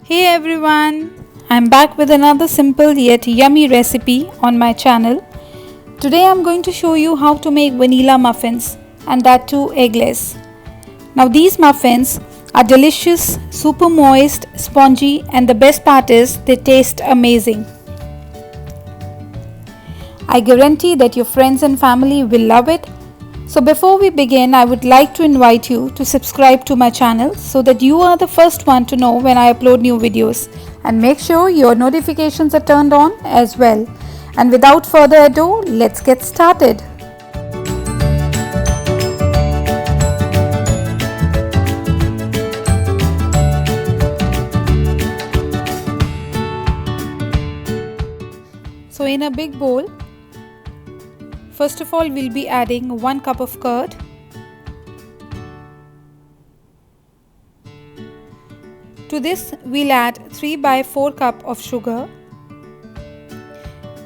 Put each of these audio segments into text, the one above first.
Hey everyone, I'm back with another simple yet yummy recipe on my channel. Today I'm going to show you how to make vanilla muffins, and that too eggless. Now these muffins are delicious, super moist, spongy, and the best part is they taste amazing. I guarantee that your friends and family will love it. So before we begin, I would like to invite you to subscribe to my channel so that you are the first one to know when I upload new videos, and make sure your notifications are turned on as well. And without further ado, let's get started. So in a big bowl, first of all we'll be adding 1 cup of curd, to this we'll add 3 by 4 cup of sugar,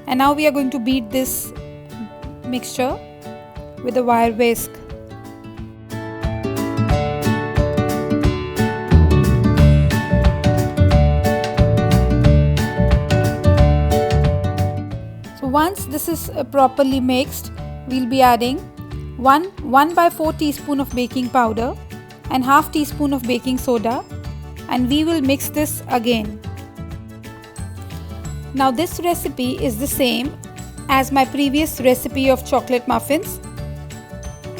and now we are going to beat this mixture with a wire whisk. So once this is properly mixed, we'll be adding 1 by 4 teaspoon of baking powder and half teaspoon of baking soda, and we will mix this again. Now this recipe is the same as my previous recipe of chocolate muffins,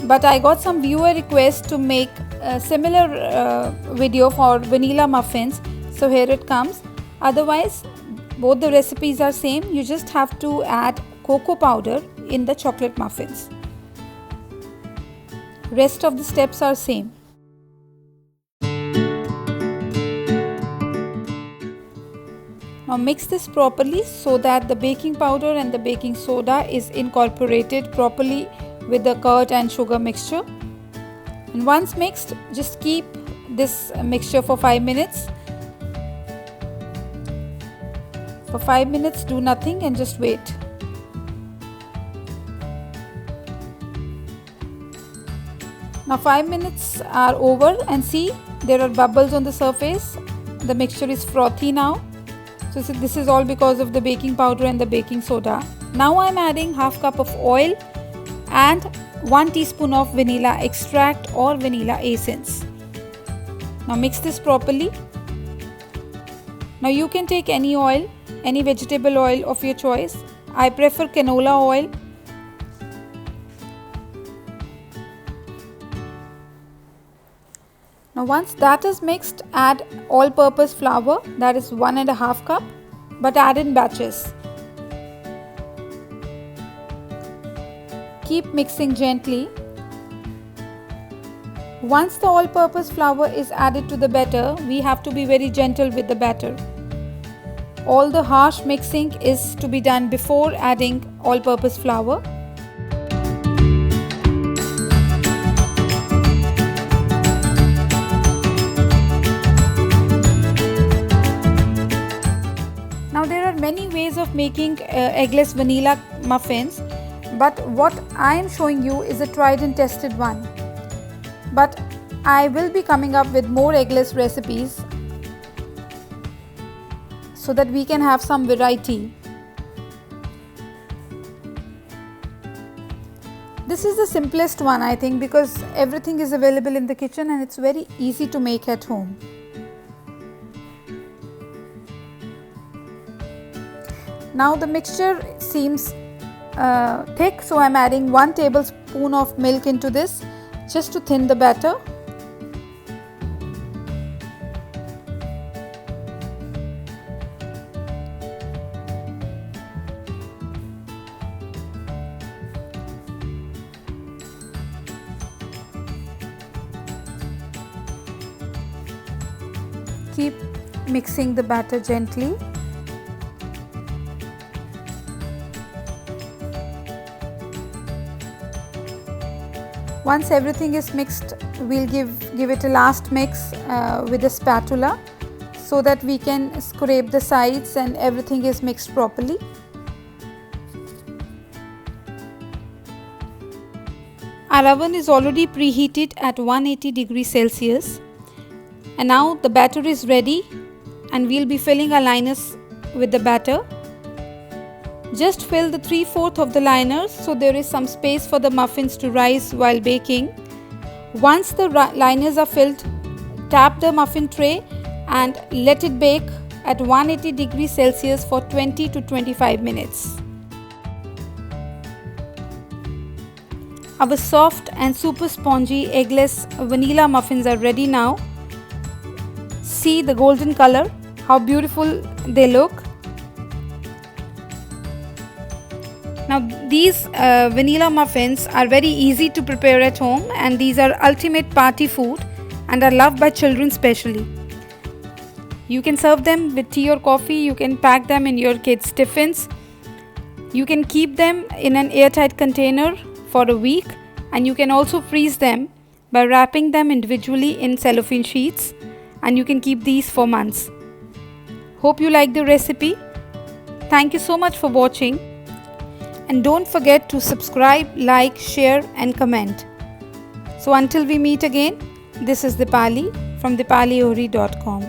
but I got some viewer requests to make a similar video for vanilla muffins, so here it comes. Otherwise both the recipes are same, you just have to add cocoa powder in the chocolate muffins. Rest of the steps are same. Now mix this properly so that the baking powder and the baking soda is incorporated properly with the curd and sugar mixture. And once mixed, just keep this mixture for 5 minutes. For 5 minutes do nothing and just wait. Now 5 minutes are over and see, there are bubbles on the surface. The mixture is frothy now. So this is all because of the baking powder and the baking soda. Now I am adding half cup of oil and 1 teaspoon of vanilla extract or vanilla essence. Now mix this properly. Now you can take any oil, any vegetable oil of your choice. I prefer canola oil. Now once that is mixed, add all-purpose flour, that is 1.5 cup, but add in batches. Keep mixing gently. Once the all-purpose flour is added to the batter, we have to be very gentle with the batter. All the harsh mixing is to be done before adding all-purpose flour. Now there are many ways of making eggless vanilla muffins, but what I am showing you is a tried and tested one. But I will be coming up with more eggless recipes so that we can have some variety. This is the simplest one, I think, because everything is available in the kitchen and it's very easy to make at home. Now the mixture seems thick, so I am adding 1 tablespoon of milk into this just to thin the batter. Keep mixing the batter gently. Once everything is mixed, we'll give it a last mix with a spatula so that we can scrape the sides and everything is mixed properly. Our oven is already preheated at 180 degrees Celsius, and now the batter is ready and we'll be filling our liners with the batter. Just fill the 3/4 of the liners so there is some space for the muffins to rise while baking. Once the liners are filled, tap the muffin tray and let it bake at 180 degrees Celsius for 20 to 25 minutes. Our soft and super spongy eggless vanilla muffins are ready now. See the golden color, how beautiful they look. Now these vanilla muffins are very easy to prepare at home, and these are ultimate party food and are loved by children especially. You can serve them with tea or coffee, you can pack them in your kids' tiffins. You can keep them in an airtight container for a week, and you can also freeze them by wrapping them individually in cellophane sheets, and you can keep these for months. Hope you like the recipe. Thank you so much for watching, and don't forget to subscribe, like, share and comment. So until we meet again, this is Deepali from deepaliohri.com.